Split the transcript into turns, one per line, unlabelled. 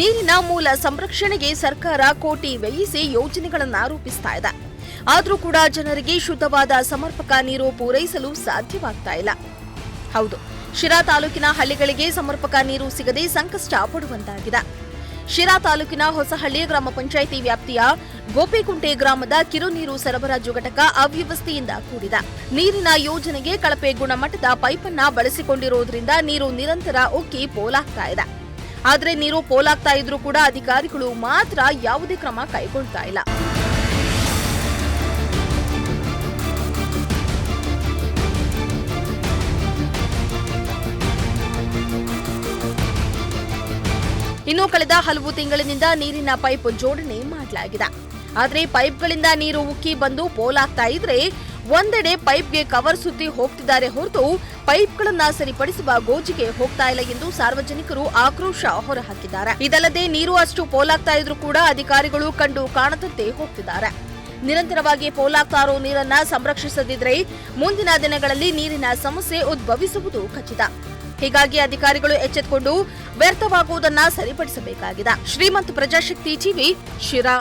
ನೀರಿನ ಮೂಲ ಸಂರಕ್ಷಣೆಗೆ ಸರ್ಕಾರ ಕೋಟಿ ವ್ಯಯಿಸಿ ಯೋಜನೆಗಳನ್ನು ರೂಪಿಸ್ತಾ ಇದೆ. ಆದರೂ ಕೂಡ ಜನರಿಗೆ ಶುದ್ಧವಾದ ಸಮರ್ಪಕ ನೀರು ಪೂರೈಸಲು ಸಾಧ್ಯವಾಗ್ತಾ ಇಲ್ಲ. ಹೌದು, ಶಿರಾ ತಾಲೂಕಿನ ಹಳ್ಳಿಗಳಿಗೆ ಸಮರ್ಪಕ ನೀರು ಸಿಗದೆ ಸಂಕಷ್ಟ ಪಡುವಂತಾಗಿದೆ. ಶಿರಾ ತಾಲೂಕಿನ ಹೊಸಹಳ್ಳಿ ಗ್ರಾಮ ಪಂಚಾಯಿತಿ ವ್ಯಾಪ್ತಿಯ ಗೋಪಿಕುಂಟೆ ಗ್ರಾಮದ ಕಿರುನೀರು ಸರಬರಾಜು ಘಟಕ ಅವ್ಯವಸ್ಥೆಯಿಂದ ಕೂಡಿದೆ. ನೀರಿನ ಯೋಜನೆಗೆ ಕಳಪೆ ಗುಣಮಟ್ಟದ ಪೈಪನ್ನ ಬಳಸಿಕೊಂಡಿರುವುದರಿಂದ ನೀರು ನಿರಂತರ ಉಕ್ಕಿ ಪೋಲಾಗ್ತಾ ಇದೆ. ಆದರೆ ನೀರು ಪೋಲಾಗ್ತಾ ಇದ್ರೂ ಕೂಡ ಅಧಿಕಾರಿಗಳು ಮಾತ್ರ ಯಾವುದೇ ಕ್ರಮ ಕೈಗೊಳ್ತಾ ಇಲ್ಲ. ಇನ್ನು ಕಳೆದ ಹಲವು ತಿಂಗಳಿನಿಂದ ನೀರಿನ ಪೈಪ್ ಜೋಡಣೆ ಮಾಡಲಾಗಿದೆ. ಆದರೆ ಪೈಪ್ಗಳಿಂದ ನೀರು ಉಕ್ಕಿ ಬಂದು ಪೋಲಾಗ್ತಾ ಇದ್ರೆ ಒಂದೆಡೆ ಪೈಪ್ಗೆ ಕವರ್ ಸುತ್ತಿ ಹೋಗ್ತಿದ್ದಾರೆ ಹೊರತು ಪೈಪ್ಗಳನ್ನ ಸರಿಪಡಿಸುವ ಗೋಜಿಗೆ ಹೋಗ್ತಾ ಇಲ್ಲ ಎಂದು ಸಾರ್ವಜನಿಕರು ಆಕ್ರೋಶ ಹೊರಹಾಕಿದ್ದಾರೆ. ಇದಲ್ಲದೆ ನೀರು ಅಷ್ಟು ಪೋಲಾಗ್ತಾ ಇದ್ರೂ ಕೂಡ ಅಧಿಕಾರಿಗಳು ಕಂಡು ಕಾಣದಂತೆ ಹೋಗ್ತಿದ್ದಾರೆ. ನಿರಂತರವಾಗಿ ಪೋಲಾಗ್ತಾ ಇರೋ ನೀರನ್ನ ಸಂರಕ್ಷಿಸದಿದ್ರೆ ಮುಂದಿನ ದಿನಗಳಲ್ಲಿ ನೀರಿನ ಸಮಸ್ಯೆ ಉದ್ಭವಿಸುವುದು ಖಚಿತ. ಹೀಗಾಗಿ ಅಧಿಕಾರಿಗಳು ಎಚ್ಚೆತ್ತುಕೊಂಡು ವ್ಯರ್ಥವಾಗುವುದನ್ನು ಸರಿಪಡಿಸಬೇಕಾಗಿದೆ. ಶ್ರೀಮಂತ ಪ್ರಜಾಶಕ್ತಿ ಟಿವಿ, ಶಿರಾ.